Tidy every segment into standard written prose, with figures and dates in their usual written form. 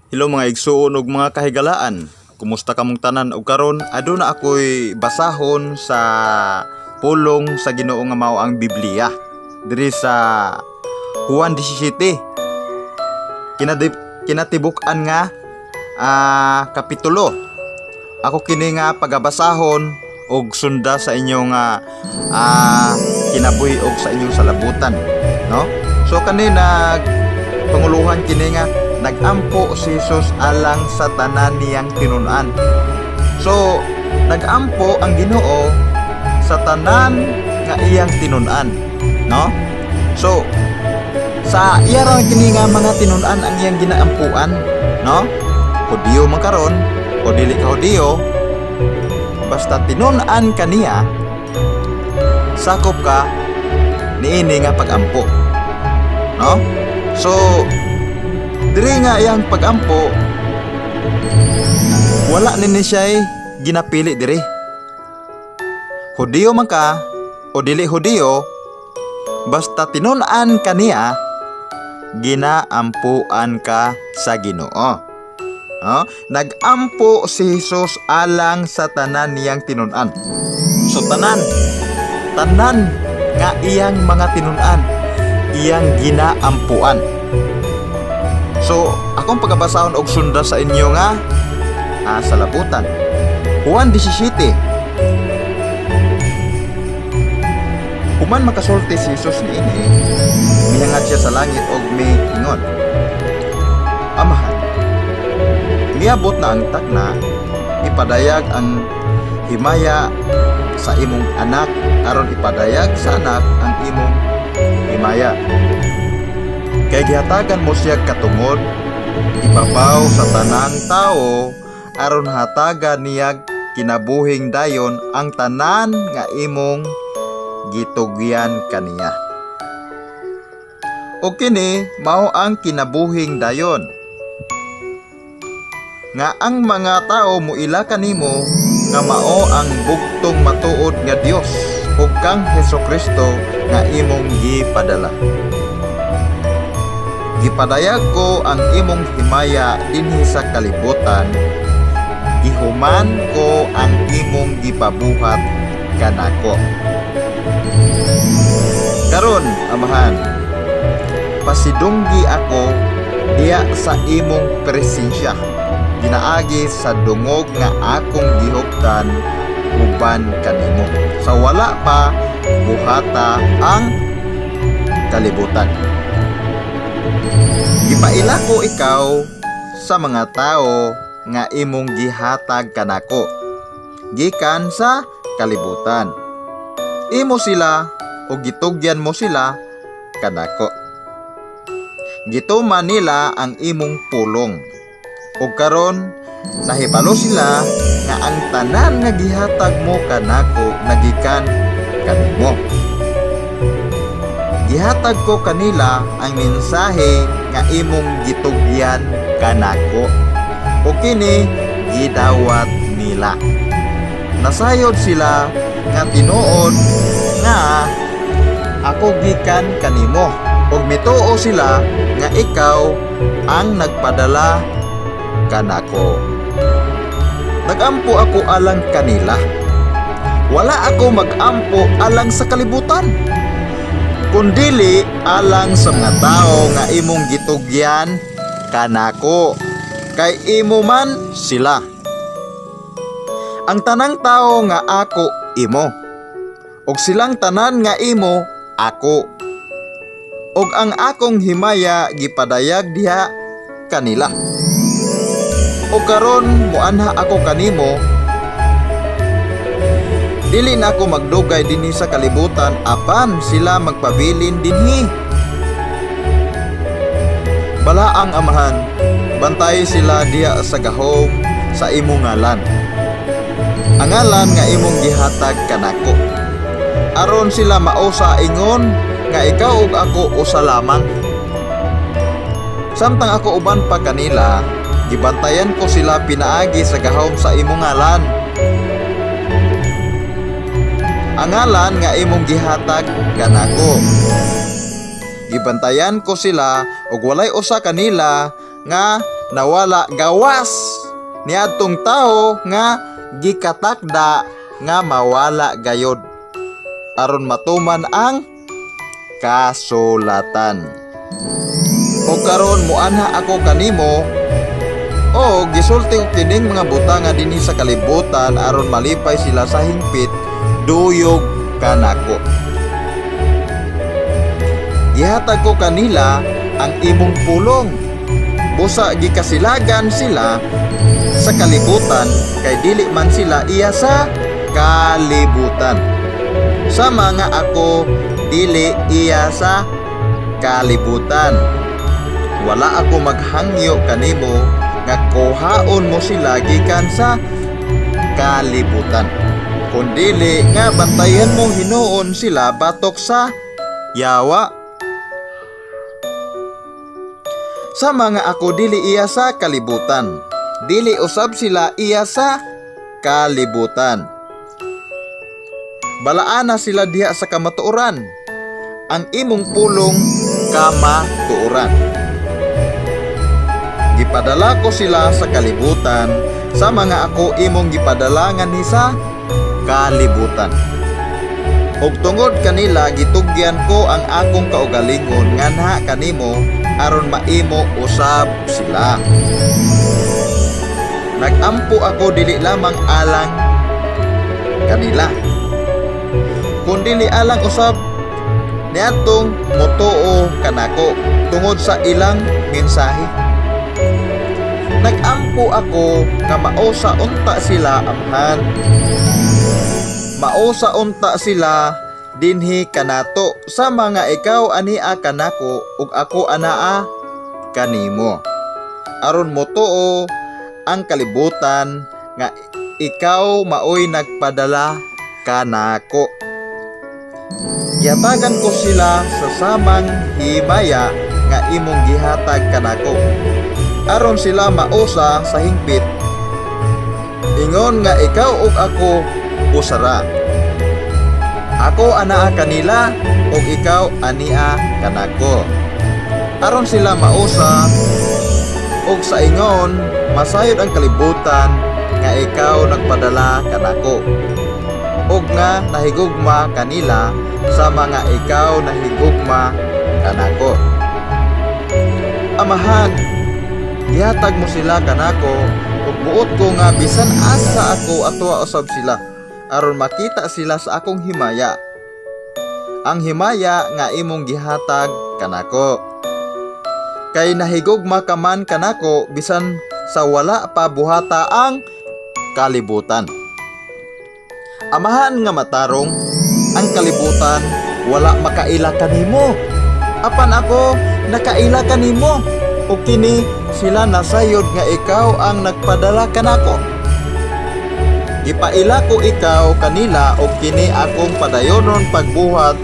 Hello mga igsuon ug mga kahigalaan. Kumusta kamong tanan ug karon aduna ako'y basahon sa pulong sa Ginoo nga mao ang Biblia. Diri sa Juan 17. Kinatibuk-an nga kapitulo. Ako kini nga pagabasahon og sunda sa inyong kinabuhi og sa inyong salabutan, no? So kanina panguluhan kini nga nagampo si Jesus alang sa tanan niyang tinun-an. So, nagampo ang Ginoo sa tanan nga iyang tinun-an, no? So, sa iya ra kini nga mga tinun-an ang iyang ginaampuan, no? Hudiyo man karon o dili ka Hudiyo, basta tinun-an kaniya, sakop ka niini nga pagampo, no? So, diri nga iyang pagampo wala nini siya'y ginapili diri. Hudiyo man ka o dili Hudiyo, basta tinun-an kaniya, ginaampuan ka sa Ginoo. No? Nagampo si Jesus alang sa tanan niyang tinun-an. So tanan nga iyang mga tinun-an, iyang ginaampuan. So, akong pagabasahon og sunda sa inyo nga salabutan. Juan 17. Human makasulti si Jesus niini, mihangat siya sa langit og miingon, Amahan, niabot na ang takna, ipadayag ang himaya sa imong anak, aron ipadayag sa anak ang imong himaya. Kay gihatagan mo siya katungod, ibabaw sa tanang tao, aron hatagan niya kinabuhing dayon ang tanan nga imong gitugyan kaniya. O kini mao ang kinabuhing dayon, nga ang mga tao muila kanimo nga mao ang bugtong matuod nga Dios ug kang Hesukristo nga imong gipadala. Gipadayag ko ang imong himaya dinhi sa kalibutan, gihuman ko ang imong gipabuhat kanako. Karon, Amahan, pasidunggi ako diya sa imong presensya, ginaagi sa dungog nga akong gihuptan uban kanimo, sa wala pa buhata ang kalibutan. Gipaila ko ikaw sa mga tao nga imong gihatag kanako gikan sa kalibutan. Imo sila o gitugyan mo sila kanako. Gituman nila ang imong pulong. Ug karon nahibalo sila nga ang tanan nga gihatag mo kanako nagikan kanimo. Gihatag ko kanila ang mensahe nga imong gitugyan kanako. O kini gidawat nila. Nasayod sila nga tinuod nga ako gikan kanimo, ug mituo sila nga ikaw ang nagpadala kanako. Nagampo ako alang kanila. Wala ako magampo alang sa kalibutan, kundili alang sa mga tao nga imong gitugyan kanako, kay imo man sila. Ang tanang tao nga ako imo, ug silang tanan nga imo ako, ug ang akong himaya gipadayag diha kanila. Ug karon muanha ako kanimo, dili na ako magdugay dinhi sa kalibutan apan sila magpabilin dinhi. Balaang Amahan, bantay sila diha sa gahom sa imong ngalan, ang ngalan nga imong gihatag kanako, aron sila mao sa ingon nga ikaw ug ako usa lamang. Samtang ako uban pa kanila, gibantayan ko sila pinaagi sa gahom sa imong ngalan, ang ngalan nga imong gihatag kanako. gibantayan ko sila ug walay usa kanila nga nawala gawas niadtong tawo nga gikatakda nga mawala gayod aron matuman ang kasulatan. O karon muanha ako kanimo o gisulti ko kining mga butang nga dinhi sa kalibutan aron malipay sila sa hingpit duyog kanako. Gihatag ko kanila ang imong pulong. Busa gikasilagan sila sa kalibutan kay dili man sila iya sa kalibutan. Sama nga ako dili iya sa kalibutan. Wala ako maghangyo kanimo nga kuhaon mo sila gikan sa kalibutan. Kundili nga bantayan mo hinuon sila batok sa yawa. Sa mga ako dili iya sa kalibutan, dili usab sila iya sa kalibutan. Balaan na sila diha sa kamatuoran, ang imong pulong kamatuoran. Gipadala ko sila sa kalibutan, sa mga ako imong gipadalangan ni sa kalibutan. Og tungod kanila gitugyan ko ang akong kaugalingon nganha kanimo aron maimo usab sila. Nagampo ako dili lamang alang kanila, kundi alang usab niadtong motuo kanako tungod sa ilang mensahe. Nagampo ako nga mausa unta sila amhan. Mausa unta sila dinhi kanato sa mga ikaw ania kanako ug ako anaa kanimo. Aron motuo ang kalibutan nga ikaw maoy nagpadala kanako. Yatagan ko sila sa samang himaya nga imong gihatag kanako. Aron sila mausa sa hingpit. Ingon nga ikaw ug ako usara. Ako anaa kanila ug ikaw ania kanako. Aron sila mausa ug sa ingon masayod ang kalibutan nga ikaw nagpadala kanako. Ug nga nahigugma kanila sa mga ikaw nahigugma kanako. Amahan, gihatag mo sila kanako ug buot ko nga bisan asa ako atwa usab sila aron makita sila sa akong himaya. Ang himaya nga imong gihatag kanako. Kay nahigugma ka man kanako bisan sa wala pa buhata ang kalibutan. Amahan nga matarong, ang kalibutan wala makaila kanimo. Apan ako nakaila kanimo. O kini sila nasayod nga ikaw ang nagpadala kanako. Gipaila ko ikaw kanila o kini akong padayonon pagbuhat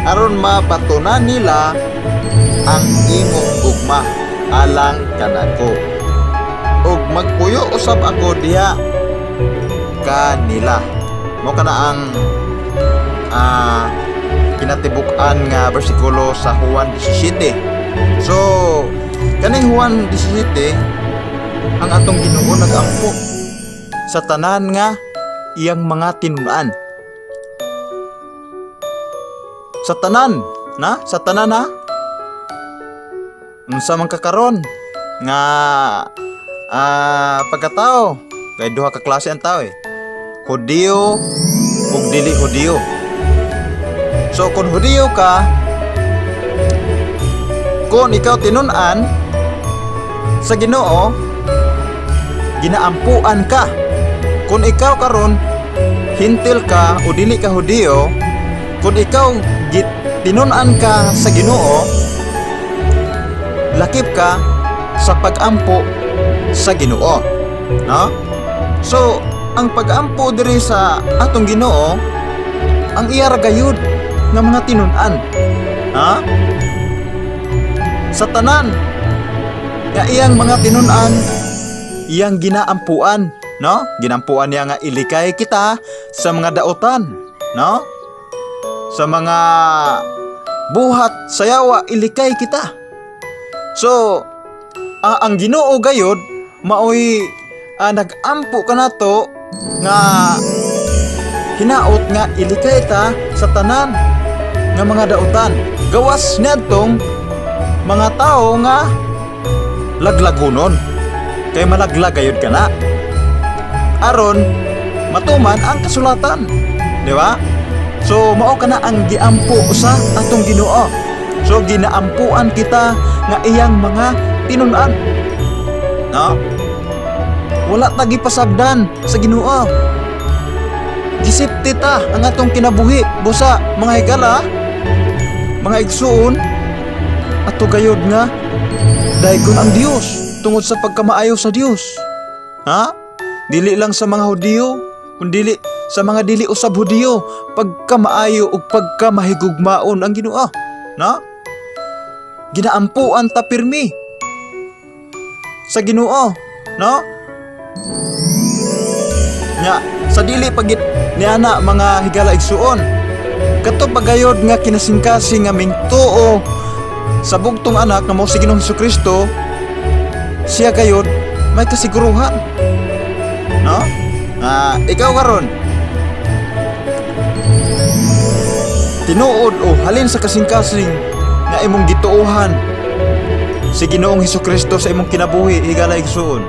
aron mapatunan nila ang imong gugma alang kanako. Og magpuyo usab ako diha kanila. Mo kana ang kinatibuk-an nga bersikulo sa Juan 17. So kaning Juan 17 ang atong Ginoo nagampo sa tanan nga iyang mga tinun-an. Sa tanan ha. Unsa man kakaron nga pagkatao kay duha ka klase ang tao Hudiyo ug dili Hudiyo. So kung Hudiyo ka, kung ikaw tinun-an sa Ginoo, ginaampuan ka. Kung ikaw karon hintil ka o dili ka Hudiyo, kung ikaw tinun-an ka sa Ginoo, lakip ka sa pag-ampo sa Ginoo, no? So ang pag-ampo diri sa atong Ginoo ang iya ra gayud nga mga tinun-an, ha? Sa tanan nga iyang mga tinun-an iyang ginaampuan, no? Ginampuan niya nga ilikay kita sa mga daotan, no? Sa mga buhat sayawa ilikay kita. So ang Ginoo gayod maoy nagampo kanato nga hinaot nga ilikay ta sa tanan nga mga dautan. Gawas niadtong mga tao nga laglagunon kay malaglag gayud kana. Aron matuman ang kasulatan, di ba? So mao kana ang giampo sa atong Ginoo. So ginaampuan kita nga iyang mga tinun-an. No? Wala ta gipasagdan sa Ginoo. Gisipti ta ang atong kinabuhi busa mga higala, mga igsuon, ato gayod nga daygon ang Dios tungod sa pagkamaayo sa Dios. Ha? Dili lang sa mga Hudiyo, kundi sa mga dili usab Hudiyo, pagkamaayo ug pagkamahigugmaon ang Ginoo. No? Ginaampuan ta pirmi sa Ginoo, no? Nya sa dili pagit niana mga higala igsuon. Kato pagayod nga kinasingkasing nga mingtuo sa bugtong anak nga mao si Ginoong Hesukristo, siya gayod may kasiguruhan. No? Ikaw karon tinuod o halin sa kasing-kasing nga imong gituohan si Ginoong Hesukristo sa imong kinabuhi higala igsuon,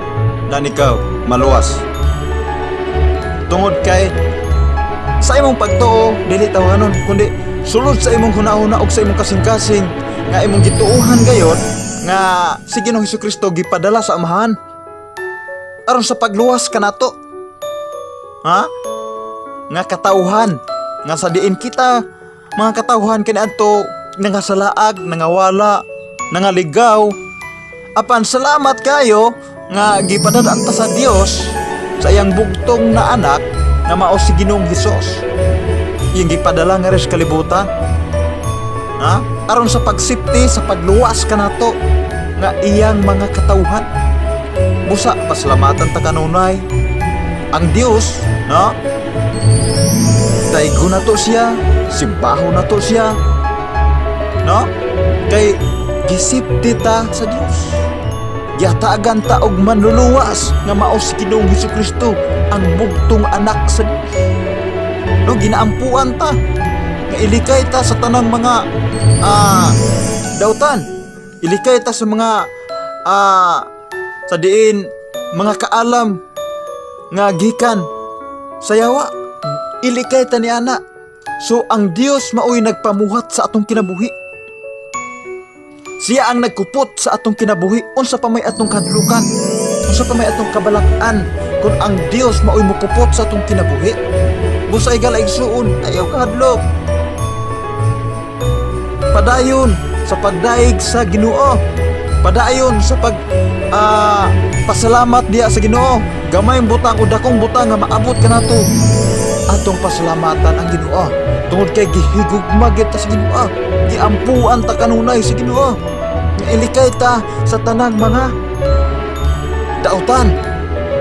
dan ikaw maluwas. Tungod kay sa imong pagtuo dili tawanon kundi sulod sa imong hunahuna ug sa imong kasing-kasing nga imong gituohan gayod nga si Ginoong Hesukristo gipadala sa Amahan aron sa pagluwas kanato. Ha? Nga katawhan nga sa diin kita mga katawhan kaniadto nangasalaag, nangawala, nangaligaw. Apan salamat kayo nga gipadadaan ta sa Dios sa iyang bugtong na anak nga mao si Ginoong Hesus. Iyang gipadala nga res kalibutan. Ha? Aron sa pagsipti sa pagluwas kanato nga iyang mga katawhan. Busa pasalamatan ta kanunay ang Dios, no? Daygo na to siya, simbaho na to siya, no? Kay gisipti ta sa Dios. Giatagan ta og manluluwas nga mao si Ginoong Hesukristo, ang bugtong anak sa Dios. No, ginaampuan ta nga ilikay ta sa tanang mga dautan. Ilikay ta sa mga sa diin mga kaalam nga gikan sa yawa. Ilikay ta ni ana. So ang Dios maoy nagpamuhat sa atong kinabuhi. Siya ang nagkupot sa atong kinabuhi. Unsa pa may atong kadlukan, unsa pa may atong kabalak-an kung ang Dios maoy mukupot sa atong kinabuhi. Busay gala igsuon, ayaw kahadlok. Padayon sa pagdaig sa Ginoo. Padayon sa pasalamat diya sa Ginoo. Gamay butang o dakong butang nga maabot kanato. Atong pasalamatan ang Ginoo. Tungod kay gihigugma kita sa Ginoo. Giampuan ta kanunay sa Ginoo. Nga ilikay ta sa tanang mga dautan.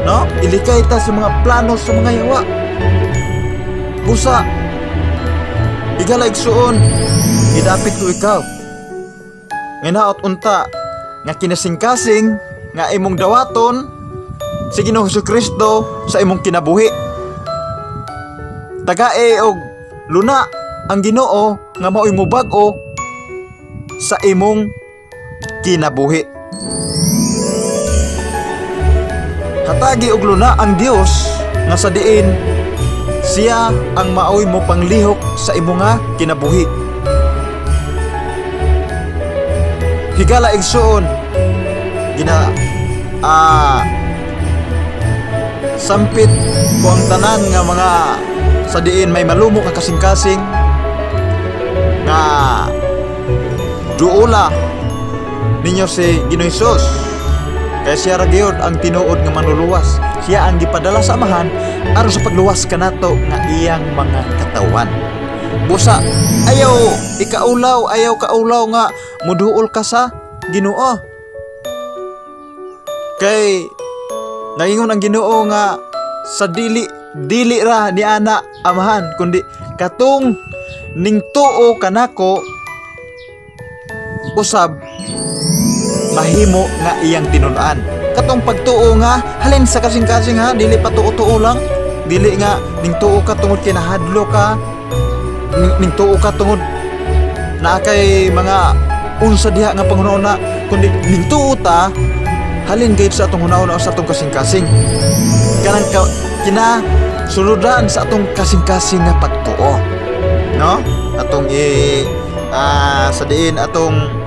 No? Ilikay ta sa mga plano sa mga yawa. Busa igala igsuon, gidapit ko ikaw. Nginaot unta nga kinasingkasing nga imong dawaton si Ginoong Hesukristo sa imong kinabuhi. Tagae og luna ang Ginoo nga maoy mobag-o sa imong kinabuhi. Hatagi og luna ang Dios nga sa diin siya ang maoy mo panglihok sa imo nga kinabuhi. Higala igsuon sampit ko ang tanan nga mga sa diin may malumok ka kasing-kasing nga duula ninyo si Ginoong Hesus. Kaya siya ra gyud ang tinuod nga manluluwas. Siya ang gipadala sa Amahan aron sa pagluwas kanato nga iyang mga katawan. Busa ayaw kaulaw nga muduol ka sa Ginoo. Kay nangingon ang Ginoo nga sa dili ra ni ana Amahan kundi katong ning tuo kanako usab mahimo nga iyang tinun-an. Katong pagtuo nga halin sa kasing-kasing ha, dili pa tuo-tuo lang. Dili nga ning tuo ka tungod kay nahadlo ka. Ning tuo ka tungod na kay mga unsa diha nga panghunahuna, kundi ning tuo ta halin gayud sa atong hunahuna sa atong kasing-kasing. Kanang kina suludan sa atong kasing-kasing nga pagtuo. No? Atong sa diin atong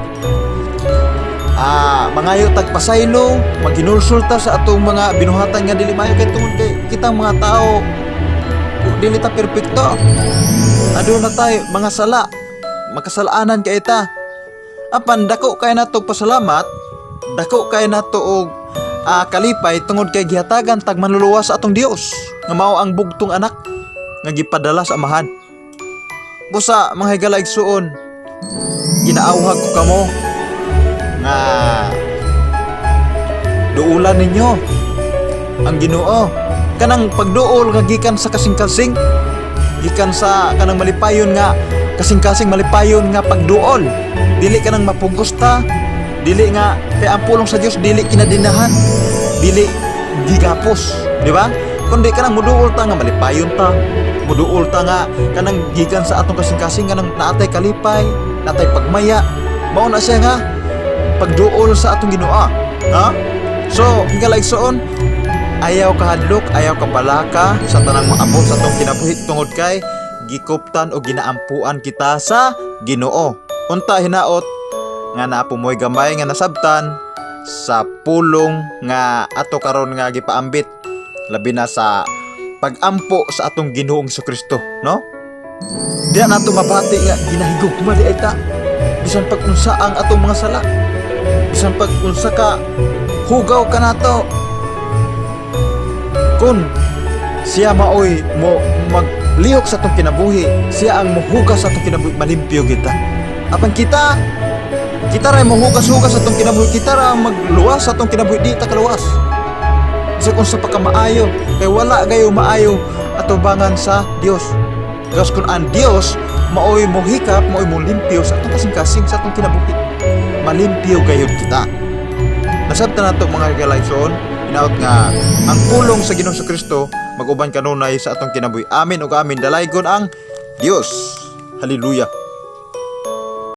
mangayo tagpasaylo, maghinulsulta sa atong mga binuhatan nga dili maayo kay tungod kay kitang mga tao dili ta perpekto. Aduna tayo mga sala, makasalanan kay ta. Apan dako kay nato pasalamat, dako kay nato og kalipay tungod kay gihatagan tag manluluwas sa atong Dios nga mao ang bugtong anak nga gipadala sa amahan. Busa mga higalaigsuon, ginaawhag ko kamo nga duulan ninyo ang Ginoo. Kanang pagduol nga gikan sa kasing-kasing, gikan sa kanang malipayon nga kasing-kasing, malipayon nga pagduol. Dili kanang mapugusta, dili nga kay ang pulong sa Dios dili kinadinahan, dili gigapos, di ba? Kundi kanang muduol ta nga malipayon ta, muduol ta nga kanang gikan sa atong kasing-kasing kanang naatay kalipay, naatay pagmaya. Mao na siya nga pagduol sa atong Ginoo. Ha? So, higalaigsuon, ayaw kahadlok, ayaw kabalaka sa tanang maabot sa atong kinabuhi tungod kay gikuptan o ginaampuan kita sa Ginoo. Unta hinaot nga naapumoy gamay nga nasabtan sa pulong nga ato karon nga gipaambit, labi na sa pagampo sa atong Ginoong Jesucristo, no? Diya nato mabati nga ginahigugma di ay ta. Bisan pag unsa ang atong mga sala, bisan pag unsa ka hugaw ka nato, kun siya maoy mo maglihok sa atong kinabuhi, siya ang mohugas sa atong kinabuhi, malimpyo kita. Apan kita ray mohugas-hugas sa atong kinabuhi, kita ra magluwas sa atong kinabuhi, di ta kaluwas. Bisan kung sa pagkamaayo, kay wala gayo maayo atubangan sa Dios. Gas kun ang Dios maoy mohikap, maoy mo limpyo sa atong kasing-kasing sa atong kinabuhi, malimpyo gayud kita. Nasabtan nato mga higalaigsuon, inaot nga ang pulong sa Ginoong Jesucristo mag-uban kanunay sa atong kinabuhi. Amin ug amin. Dalaygon ang Dios. Hallelujah.